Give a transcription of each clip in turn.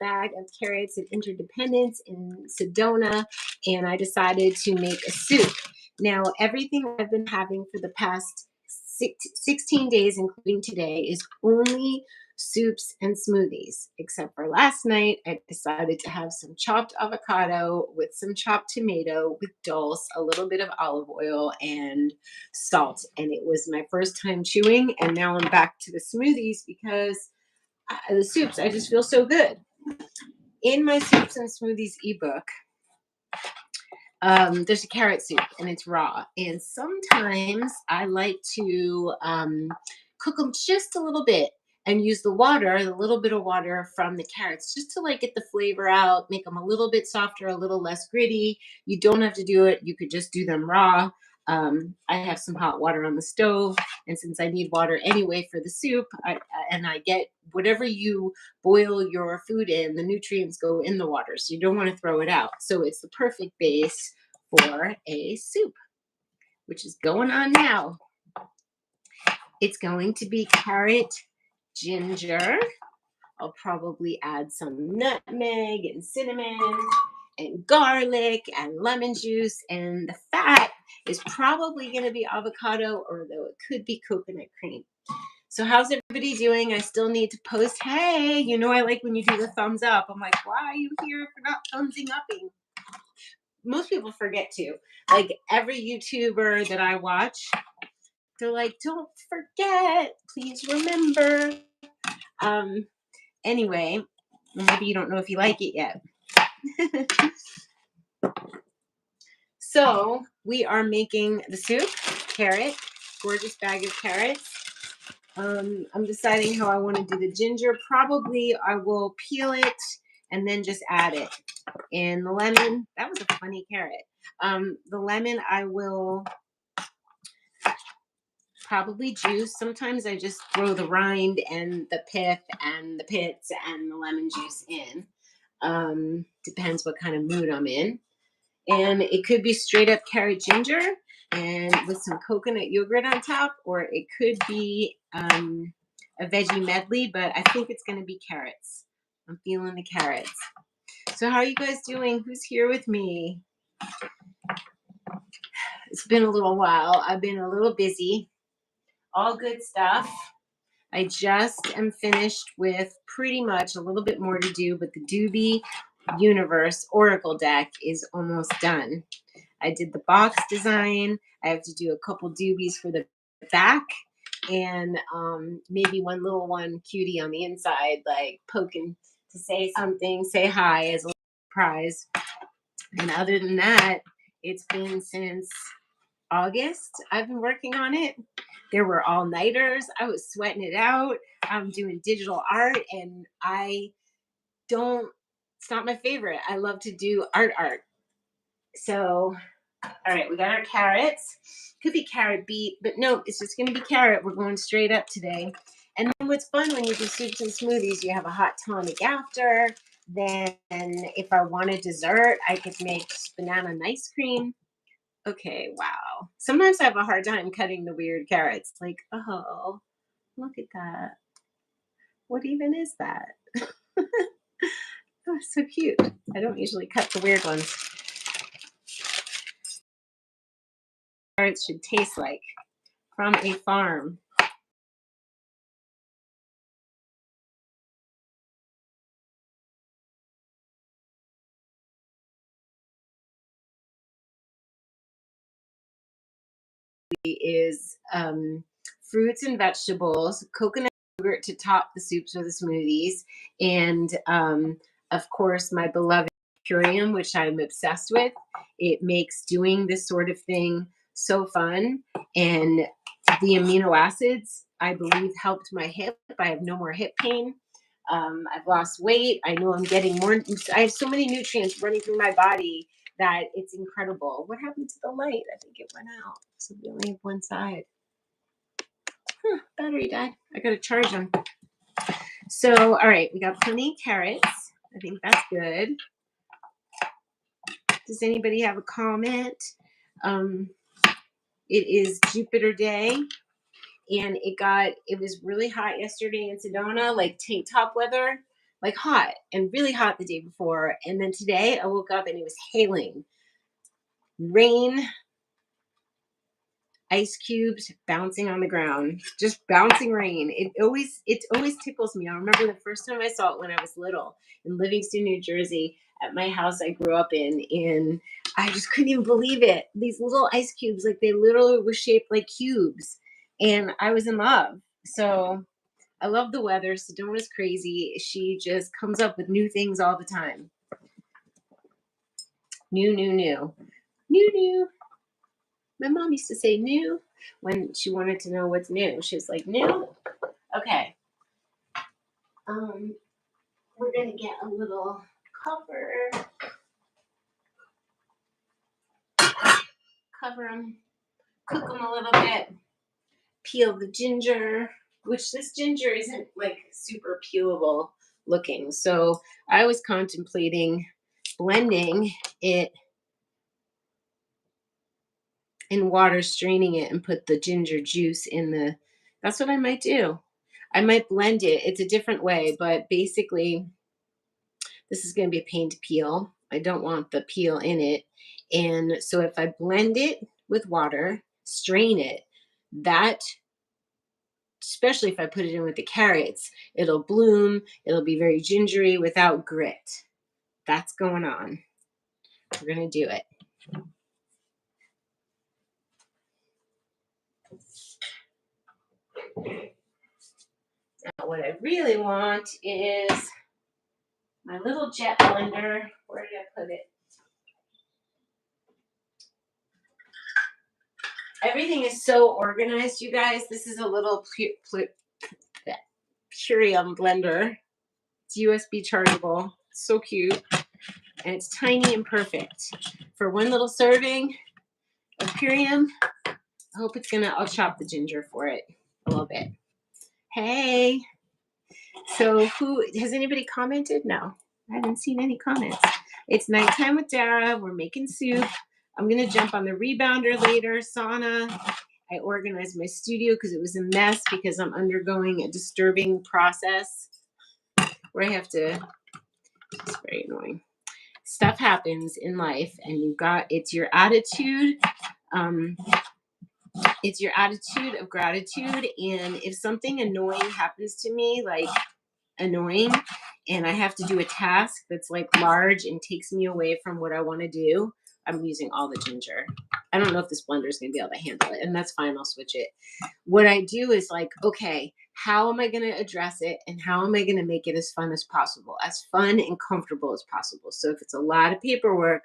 bag of carrots and Interdependence in Sedona, and I decided to make a soup. Now, everything I've been having for the past 16 days, including today, is only soups and smoothies, except for last night. I decided to have some chopped avocado with some chopped tomato with dulse, a little bit of olive oil, and salt. And it was my first time chewing. And now I'm back to the smoothies because the soups, I just feel so good. In my soups and smoothies ebook, there's a carrot soup and it's raw. And sometimes I like to cook them just a little bit and use the water, the little bit of water from the carrots, just to like get the flavor out, make them a little bit softer, a little less gritty. You don't have to do it. You could just do them raw. I have some hot water on the stove, and since I need water anyway for the soup, I get whatever you boil your food in, the nutrients go in the water, so you don't want to throw it out. So it's the perfect base for a soup, which is going on now. It's going to be carrot, ginger. I'll probably add some nutmeg and cinnamon and garlic and lemon juice, and the fat is probably going to be avocado, or though it could be coconut cream. So how's everybody doing? I still need to post. Hey, you know I like when you do the thumbs up. I'm like, why are you here for not thumbsing upping? Most people forget to. Like every YouTuber that I watch, they're like, don't forget, please remember. Anyway, maybe you don't know if you like it yet. So we are making the soup, carrot, gorgeous bag of carrots. I'm deciding how I want to do the ginger. Probably I will peel it and then just add it. And the lemon, that was a funny carrot. The lemon I will probably juice. Sometimes I just throw the rind and the pith and the pits and the lemon juice in. Depends what kind of mood I'm in. And it could be straight up carrot ginger and with some coconut yogurt on top, or it could be a veggie medley, but I think it's going to be carrots. I'm feeling the carrots. So how are you guys doing? Who's here with me? It's been a little while. I've been a little busy. All good stuff. I just am finished with pretty much a little bit more to do, but the Doobie Universe Oracle deck is almost done. I did the box design. I have to do a couple doobies for the back, and maybe one little one cutie on the inside, like poking to say something, say hi as a surprise. And other than that, it's been since August I've been working on it. There were all-nighters. I was sweating it out. I'm doing digital art, and it's not my favorite. I love to do art. So, all right, we got our carrots. Could be carrot beet, but no, it's just going to be carrot. We're going straight up today. And then what's fun when you do soups and smoothies, you have a hot tonic after. Then if I wanted dessert, I could make banana ice cream. Okay, wow. Sometimes I have a hard time cutting the weird carrots. Like, oh, look at that. What even is that? Oh, so cute. I don't usually cut the weird ones. Carrots should taste like from a farm. Is fruits and vegetables, coconut yogurt to top the soups or the smoothies, and of course my beloved Purium, which I'm obsessed with. It makes doing this sort of thing so fun, and the amino acids I believe helped my hip. I have no more hip pain. I've lost weight. I know I'm getting more. I have so many nutrients running through my body that it's incredible. What happened to the light? I think it went out. So we only have one side. Battery died. I gotta charge them. So, all right, we got plenty of carrots. I think that's good. Does anybody have a comment? It is Jupiter Day, and it was really hot yesterday in Sedona, like tank top weather. like hot and really hot the day before. And then today I woke up and it was hailing, rain, ice cubes bouncing on the ground, just bouncing rain. It always tickles me. I remember the first time I saw it when I was little in Livingston, New Jersey, at my house I grew up in, and I just couldn't even believe it. These little ice cubes, like they literally were shaped like cubes, and I was in love. So I love the weather. Sedona's crazy. She just comes up with new things all the time. New, new, new, new, new. My mom used to say new when she wanted to know what's new. She was like, new? Okay. We're going to get a little cover. Cover them. Cook them a little bit. Peel the ginger, which this ginger isn't like super peelable looking. So I was contemplating blending it in water, straining it, and put the ginger juice in the, that's what I might do. I might blend it. It's a different way, but basically this is going to be a pain to peel. I don't want the peel in it. And so if I blend it with water, strain it, that, especially if I put it in with the carrots, it'll bloom. It'll be very gingery without grit. That's going on. We're going to do it. Now, what I really want is my little jet blender. Where did I put it? Everything is so organized, you guys. This is a little Purium blender. It's USB chargeable. It's so cute. And it's tiny and perfect. For one little serving of Purium, I hope it's gonna, I'll chop the ginger for it a little bit. Hey. So has anybody commented? No, I haven't seen any comments. It's nighttime with Dara. We're making soup. I'm going to jump on the rebounder later, sauna. I organized my studio because it was a mess because I'm undergoing a disturbing process where I have to, it's very annoying. Stuff happens in life and it's your attitude. It's your attitude of gratitude. And if something annoying happens to me, like annoying, and I have to do a task that's like large and takes me away from what I want to do, I'm using all the ginger. I don't know if this blender is going to be able to handle it, and that's fine. I'll switch it. What I do is like, okay, how am I going to address it, and how am I going to make it as fun as possible, as fun and comfortable as possible? So if it's a lot of paperwork,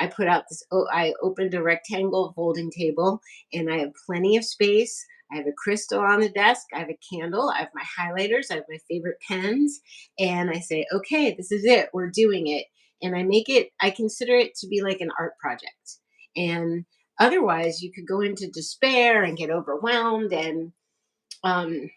I put out this, I opened a rectangle folding table, and I have plenty of space. I have a crystal on the desk. I have a candle. I have my highlighters. I have my favorite pens. And I say, okay, this is it. We're doing it. And I consider it to be like an art project. And otherwise, you could go into despair and get overwhelmed. And I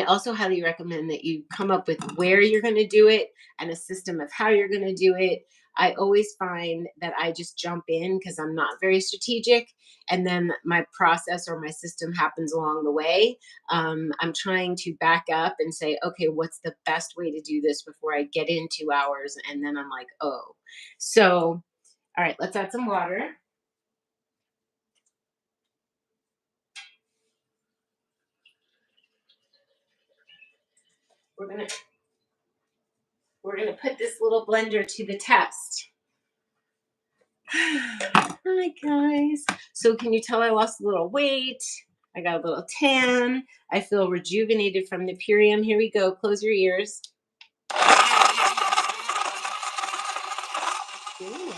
also highly recommend that you come up with where you're going to do it and a system of how you're going to do it. I always find that I just jump in because I'm not very strategic, and then my process or my system happens along the way. I'm trying to back up and say, okay, what's the best way to do this before I get in 2 hours? And then I'm like, oh. So, all right, let's add some water. We're gonna put this little blender to the test. Hi guys. So can you tell I lost a little weight? I got a little tan. I feel rejuvenated from the Purium. Here we go. Close your ears. Doing it.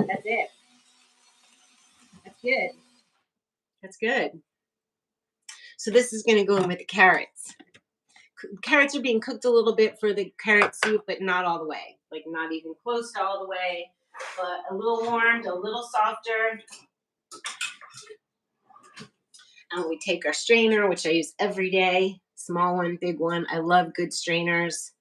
That's it. That's good. That's good. So this is going to go in with the carrots. Carrots are being cooked a little bit for the carrot soup, but not all the way. Like not even close to all the way, but a little warmed, a little softer. And we take our strainer, which I use every day. Small one, big one. I love good strainers.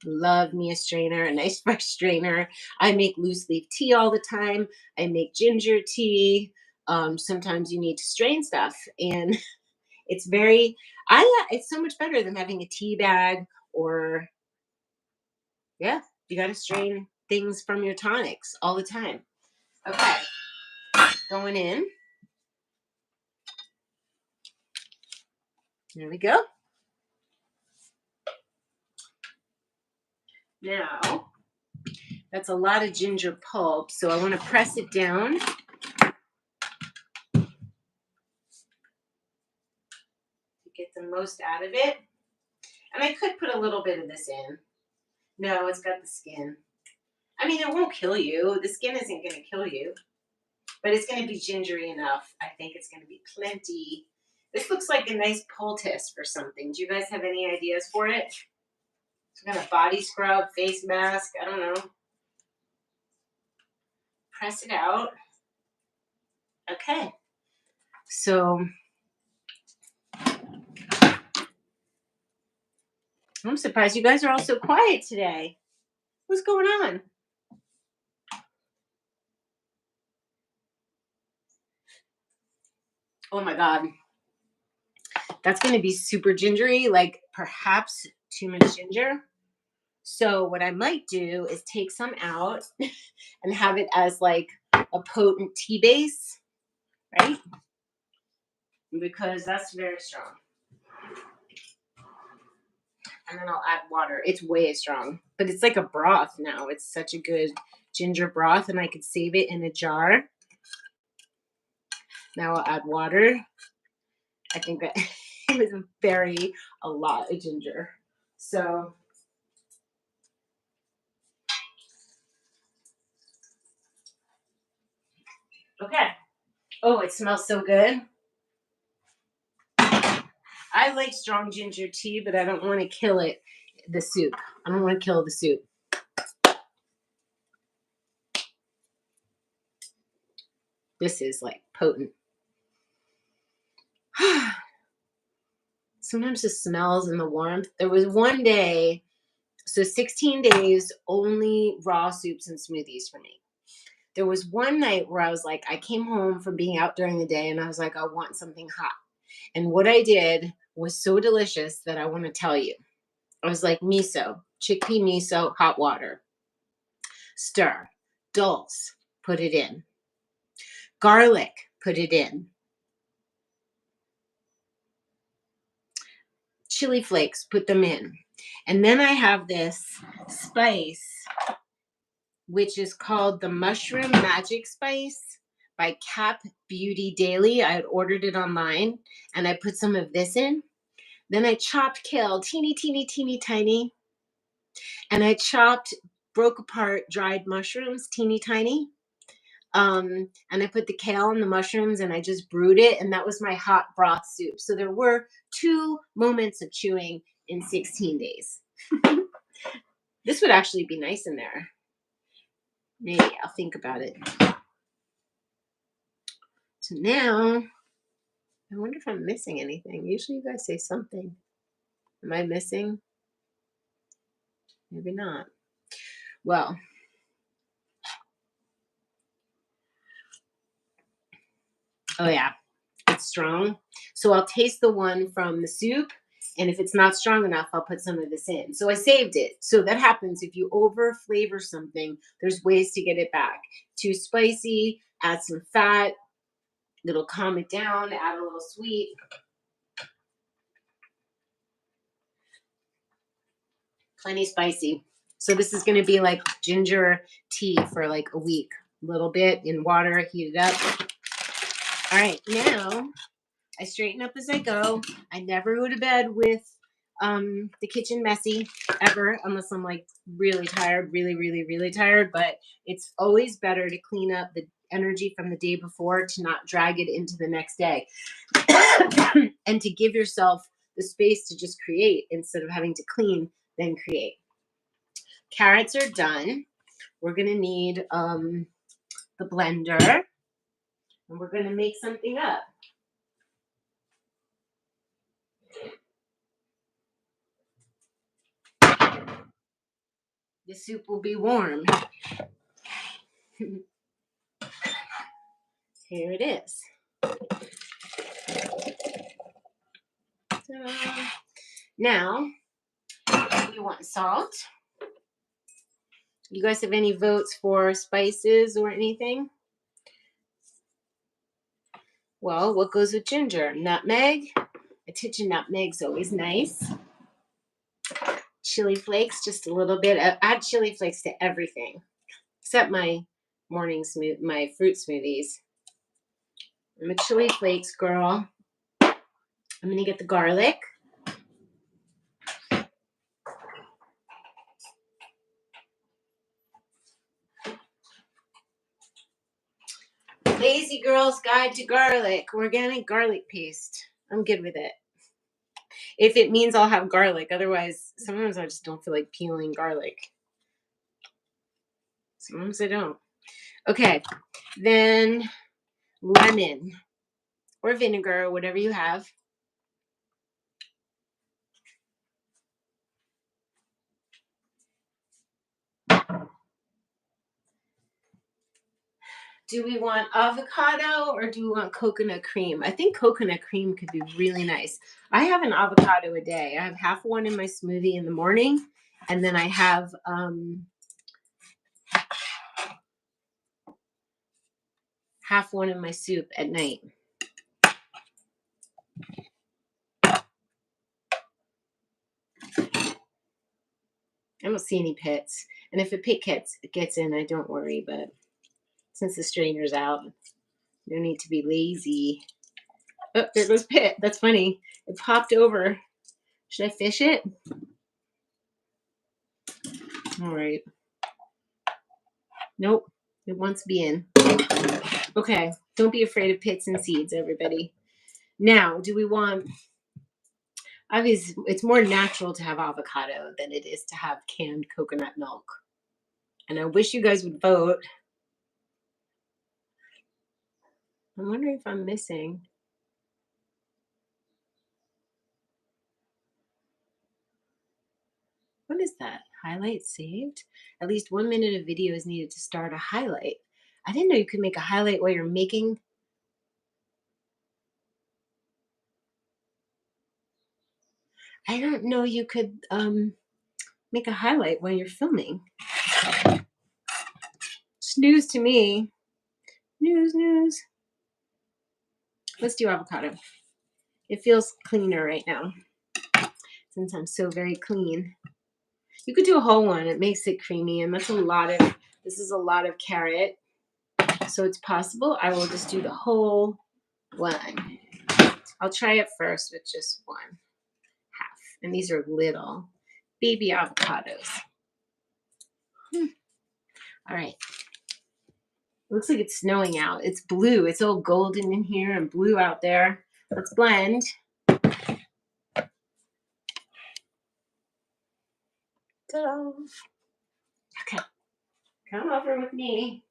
Love me a strainer, a nice fresh strainer. I make loose leaf tea all the time. I make ginger tea. Sometimes you need to strain stuff, and it's very, it's so much better than having a tea bag or, yeah, you got to strain things from your tonics all the time. Okay, going in. There we go. Now, that's a lot of ginger pulp, so I want to press it down. To get the most out of it. And I could put a little bit of this in. No, it's got the skin. I mean, it won't kill you. The skin isn't going to kill you. But it's going to be gingery enough. I think it's going to be plenty. This looks like a nice poultice for something. Do you guys have any ideas for it? Some kind of body scrub, face mask, I don't know. Press it out. Okay. So I'm surprised you guys are all so quiet today. What's going on? Oh my God. That's going to be super gingery, like perhaps too much ginger. So what I might do is take some out and have it as like a potent tea base, right? Because that's very strong. And then I'll add water. It's way strong, but it's like a broth now. It's such a good ginger broth, and I could save it in a jar. Now I'll add water. I think that it was a lot of ginger. So okay. Oh, it smells so good. I like strong ginger tea, but I don't want to kill the soup. I don't want to kill the soup. This is like potent. Sometimes the smells and the warmth. There was one day, so 16 days, only raw soups and smoothies for me. There was one night where I was like, I came home from being out during the day and I was like, I want something hot. And what I did was so delicious that I want to tell you. I was like, miso, chickpea miso, hot water. Stir. Dulse, put it in. Garlic, put it in. Chili flakes, put them in. And then I have this spice, which is called the Mushroom Magic Spice by Cap Beauty Daily. I had ordered it online, and I put some of this in. Then I chopped kale, teeny, teeny, teeny, tiny. And I broke apart dried mushrooms, teeny, tiny. And I put the kale and the mushrooms, and I just brewed it, and that was my hot broth soup. So there were 2 moments of chewing in 16 days. This would actually be nice in there. Maybe I'll think about it. So now, I wonder if I'm missing anything. Usually you guys say something. Am I missing? Maybe not. Well, oh yeah, it's strong. So I'll taste the one from the soup, and if it's not strong enough, I'll put some of this in. So I saved it. So that happens if you over flavor something, there's ways to get it back. Too spicy, add some fat, it'll calm it down, add a little sweet. Plenty spicy. So this is going to be like ginger tea for like a week. A little bit in water, heat it up. All right, now I straighten up as I go. I never go to bed with the kitchen messy ever, unless I'm like really tired, really, really, really tired. But it's always better to clean up the energy from the day before to not drag it into the next day. And to give yourself the space to just create instead of having to clean, then create. Carrots are done. We're going to need the blender, and we're going to make something up. The soup will be warm. Here it is. Now, we want salt. You guys have any votes for spices or anything? Well, what goes with ginger? Nutmeg. A tinge of nutmeg's always nice. Chili flakes, just a little bit. Add chili flakes to everything, except my my fruit smoothies. I'm a chili flakes girl. I'm gonna get the garlic. Lazy Girl's Guide to Garlic. Organic garlic paste. I'm good with it. If it means I'll have garlic. Otherwise, sometimes I just don't feel like peeling garlic. Sometimes I don't. Okay. Then lemon or vinegar, whatever you have. Do we want avocado or do we want coconut cream? I think coconut cream could be really nice. I have an avocado a day. I have half one in my smoothie in the morning, and then I have half one in my soup at night. I don't see any pits. And if a pit gets in, I don't worry, but since the strainer's out, no need to be lazy. Oh, there goes Pit. That's funny. It popped over. Should I fish it? All right. Nope. It wants to be in. Okay. Don't be afraid of pits and seeds, everybody. Now, do we want... Obviously, it's more natural to have avocado than it is to have canned coconut milk. And I wish you guys would vote. I'm wondering if I'm missing... What is that? Highlight saved? At least 1 minute of video is needed to start a highlight. I didn't know you could make a highlight while you're making. I don't know you could make a highlight while you're filming. It's news to me. News. Let's do avocado. It feels cleaner right now since I'm so very clean. You could do a whole one. It makes it creamy, and that's a lot of, this is a lot of carrot. So it's possible I will just do the whole one. I'll try it first with just one half. And these are little baby avocados. All right. It looks like it's snowing out. It's blue. It's all golden in here and blue out there. Let's blend. Ta-da. Okay. Come over with me.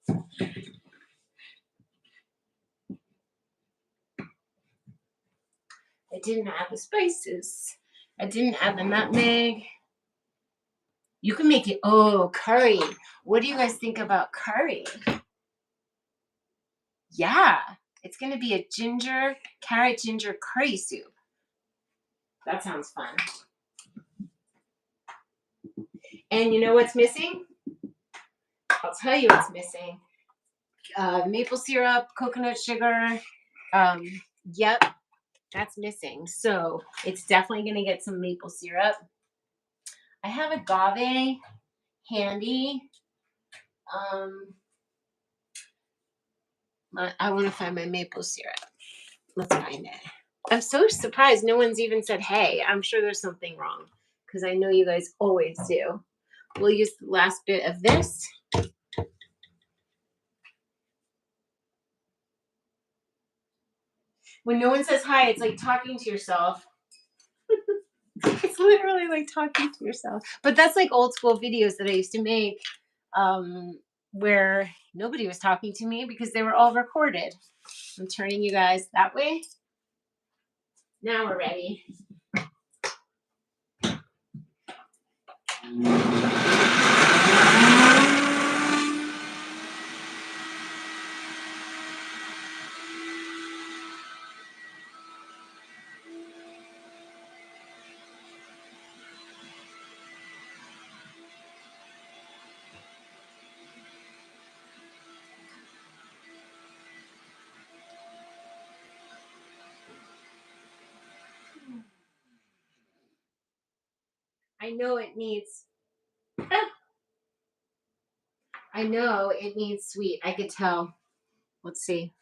I didn't add the spices. I didn't add the nutmeg. You can make it, oh, curry. What do you guys think about curry? Yeah, it's going to be a carrot ginger curry soup. That sounds fun. And you know what's missing? I'll tell you what's missing. Maple syrup, coconut sugar. Yep, that's missing. So it's definitely going to get some maple syrup. I have agave handy. I want to find my maple syrup. Let's find it. I'm so surprised no one's even said, hey. I'm sure there's something wrong because I know you guys always do. We'll use the last bit of this. When no one says hi, it's like talking to yourself. It's literally like talking to yourself. But that's like old school videos that I used to make where nobody was talking to me because they were all recorded. I'm turning you guys that way. Now we're ready. I know it needs, I know it needs sweet. I could tell. Let's see.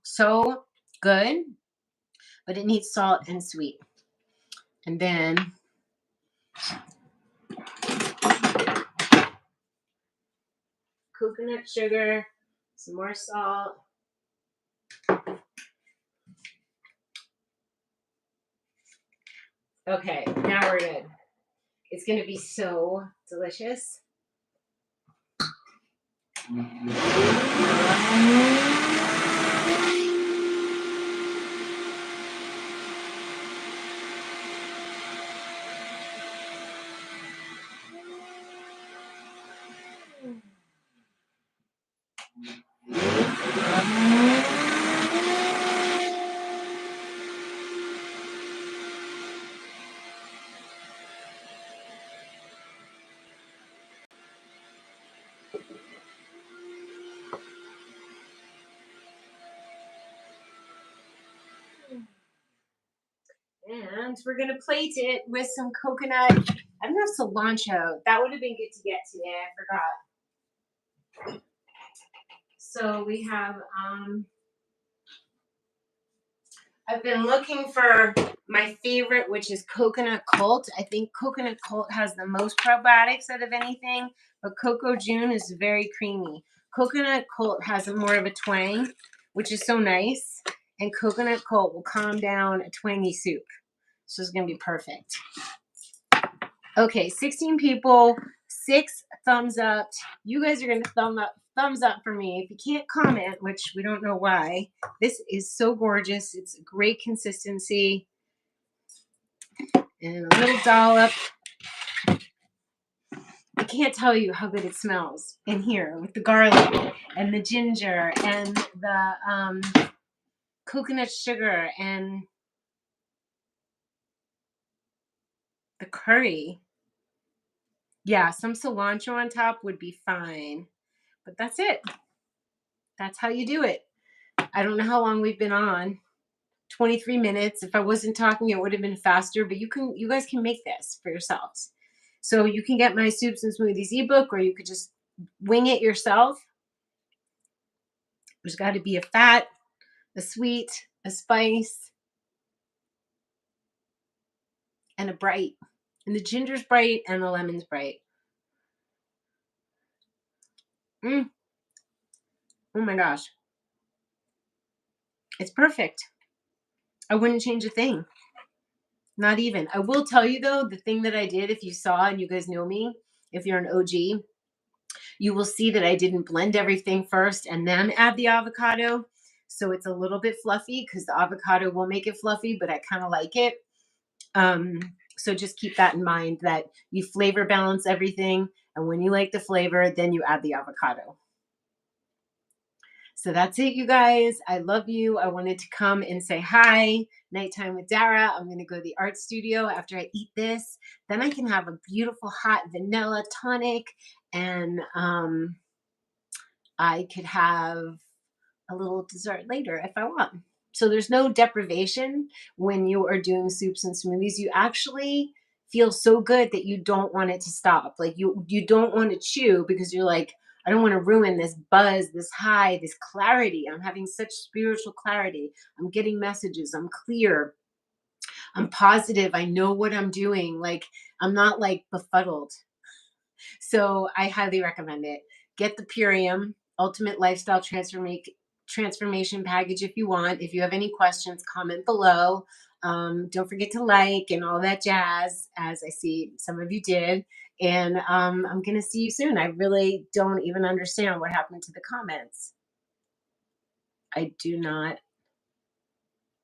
So good, but it needs salt and sweet. And then coconut sugar, some more salt. Okay, now we're good. It's going to be so delicious. And we're going to plate it with some coconut. I don't have cilantro. That would have been good to get today. I forgot. So we have, I've been looking for my favorite, which is coconut cult. I think coconut cult has the most probiotics out of anything, but Cocoa June is very creamy. Coconut cult has more of a twang, which is so nice. And coconut cult will calm down a twangy soup. So it's going to be perfect. Okay, 16 people, 6 thumbs up. You guys are going to thumbs up for me. If you can't comment, which we don't know why, this is so gorgeous. It's a great consistency. And a little dollop. I can't tell you how good it smells in here with the garlic and the ginger and the coconut sugar and the curry. Yeah, some cilantro on top would be fine. But that's it. That's how you do it. I don't know how long we've been on. 23 minutes. If I wasn't talking, it would have been faster, but you guys can make this for yourselves. So you can get my Soups and Smoothies ebook, or you could just wing it yourself. There's got to be a fat, a sweet, a spice, and a bright. And the ginger's bright and the lemon's bright. Oh my gosh. It's perfect. I wouldn't change a thing. Not even. I will tell you though, the thing that I did, if you saw and you guys know me, if you're an OG, you will see that I didn't blend everything first and then add the avocado. So it's a little bit fluffy because the avocado will make it fluffy, but I kind of like it. So just keep that in mind, that you flavor balance everything. And when you like the flavor, then you add the avocado. So that's it, you guys. I love you. I wanted to come and say hi. Nighttime with Dara. I'm going to go to the art studio after I eat this. Then I can have a beautiful hot vanilla tonic, and I could have a little dessert later if I want. So there's no deprivation when you are doing soups and smoothies. You actually feel so good that you don't want it to stop. Like you don't want to chew because you're like, I don't want to ruin this buzz, this high, this clarity. I'm having such spiritual clarity. I'm getting messages. I'm clear. I'm positive. I know what I'm doing. Like I'm not like befuddled. So I highly recommend it. Get the Purium Ultimate Lifestyle Transformation Package if you want. If you have any questions, comment below. Don't forget to like and all that jazz, as I see some of you did. And I'm going to see you soon. I really don't even understand what happened to the comments. I do not.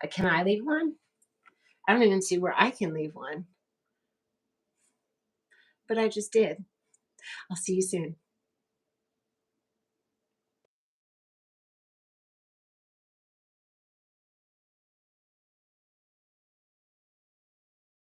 Can I leave one? I don't even see where I can leave one. But I just did. I'll see you soon.